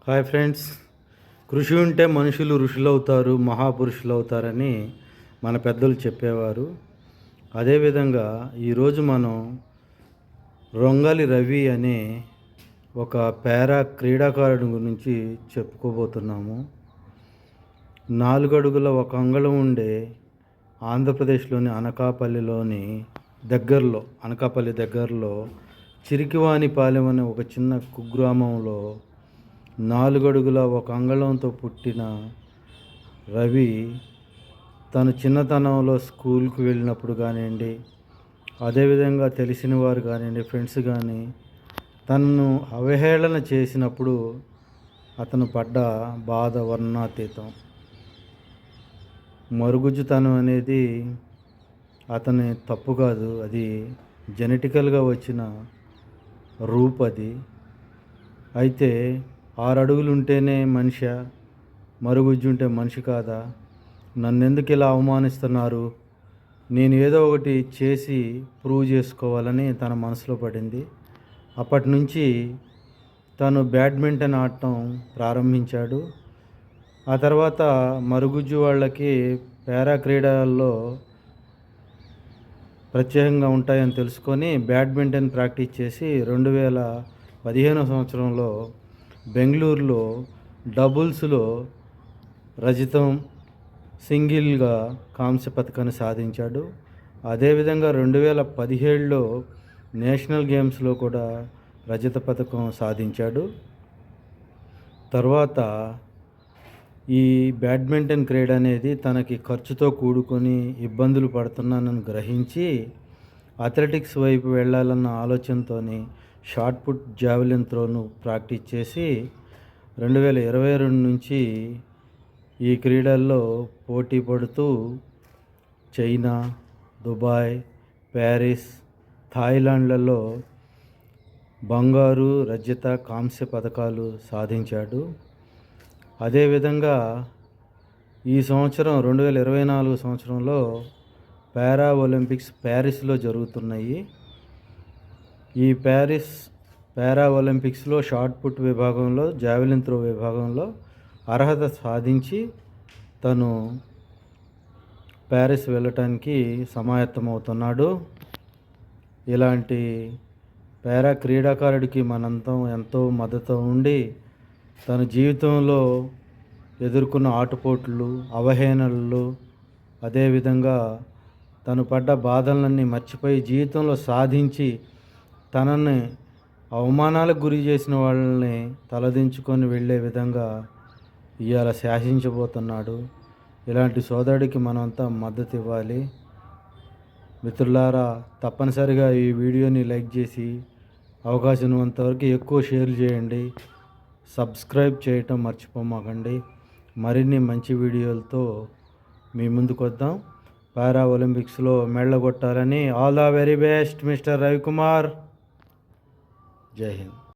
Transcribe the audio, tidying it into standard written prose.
Hi friends. కృషి ఉంటే మనుషులు ఋషులు అవుతారు, మహాపురుషులు అవుతారని మన పెద్దలు చెప్పేవారు. అదేవిధంగా ఈరోజు మనం రొంగలి రవి అనే ఒక పారా క్రీడాకారుడి గురించి చెప్పుకోబోతున్నాము. 4 అడుగుల 1 అంగుళం ఉండే ఆంధ్రప్రదేశ్లోని అనకాపల్లి దగ్గరలో చిరికివానిపాలెం అనే ఒక చిన్న కుగ్రామంలో 4 అడుగుల 1 అంగుళంతో పుట్టిన రవి తను చిన్నతనంలో స్కూల్కి వెళ్ళినప్పుడు కానివ్వండి, అదేవిధంగా తెలిసిన వారు కానివ్వండి, ఫ్రెండ్స్ కానీ తనను అవహేళన చేసినప్పుడు అతను పడ్డ బాధ వర్ణనాతీతం. మరుగుజ్జుతనం అనేది అతని తప్పు కాదు, అది జెనెటికల్గా వచ్చిన రూపది. అయితే 6 అడుగులు ఉంటేనే మనిషా, మరుగుజ్జుంటే మనిషి కాదా? నన్నెందుకు ఇలా అవమానిస్తున్నారు? నేను ఏదో ఒకటి చేసి ప్రూవ్ చేసుకోవాలని తన మనసులో పడింది. అప్పటి నుంచి తను బ్యాడ్మింటన్ ఆడటం ప్రారంభించాడు. ఆ తర్వాత మరుగుజ్జు వాళ్ళకి పారా క్రీడల్లో ప్రత్యేకంగా ఉంటాయని తెలుసుకొని బ్యాడ్మింటన్ ప్రాక్టీస్ చేసి 2015 సంవత్సరంలో బెంగళూరులో డబుల్స్లో రజతం, సింగిల్గా కాంస్య పథకాన్ని సాధించాడు. అదేవిధంగా 2017లో నేషనల్ గేమ్స్లో కూడా రజత పథకం సాధించాడు. తర్వాత ఈ బ్యాడ్మింటన్ క్రీడ అనేది తనకి ఖర్చుతో కూడుకొని ఇబ్బందులు పడుతున్నానని గ్రహించి అథ్లెటిక్స్ వైపు వెళ్ళాలన్న ఆలోచనతోని షార్ట్ పుట్, జావెలిన్ త్రోను ప్రాక్టీస్ చేసి 2022 నుంచి ఈ క్రీడల్లో పోటీ పడుతూ చైనా, దుబాయ్, ప్యారిస్, థాయిలాండ్లలో బంగారు, రజత, కాంస్య పథకాలు సాధించాడు. అదేవిధంగా ఈ సంవత్సరం 2024 సంవత్సరంలో పారా ఒలింపిక్స్ ప్యారిస్లో జరుగుతున్నాయి. ఈ పారా ఒలింపిక్స్లో షార్ట్ పుట్ విభాగంలో, జావెలిన్ త్రో విభాగంలో అర్హత సాధించి తను ప్యారిస్ వెళ్ళటానికి సమాయత్తమవుతున్నాడు. ఇలాంటి పారా క్రీడాకారుడికి మనంతం ఎంతో మద్దతు ఉండి తన జీవితంలో ఎదుర్కొన్న ఆటుపోట్లు, అవహేళనలు, అదేవిధంగా తను పడ్డ బాధలన్నీ మర్చిపోయి జీవితంలో సాధించి తనని అవమానాలకు గురి చేసిన వాళ్ళని తలదించుకొని వెళ్ళే విధంగా ఇవాళ శాసించబోతున్నాడు. ఇలాంటి సోదరుడికి మనమంతా మద్దతు ఇవ్వాలి. మిత్రులారా, తప్పనిసరిగా ఈ వీడియోని లైక్ చేసి అవకాశం ఉన్నంతవరకు ఎక్కువ షేర్ చేయండి. సబ్స్క్రైబ్ చేయటం మర్చిపోమాకండి. మరిన్ని మంచి వీడియోలతో మీ ముందుకు వద్దాం. పారా ఒలింపిక్స్లో మెడలు కొట్టాలని all the very best mister Ravikumar. జై హింద్.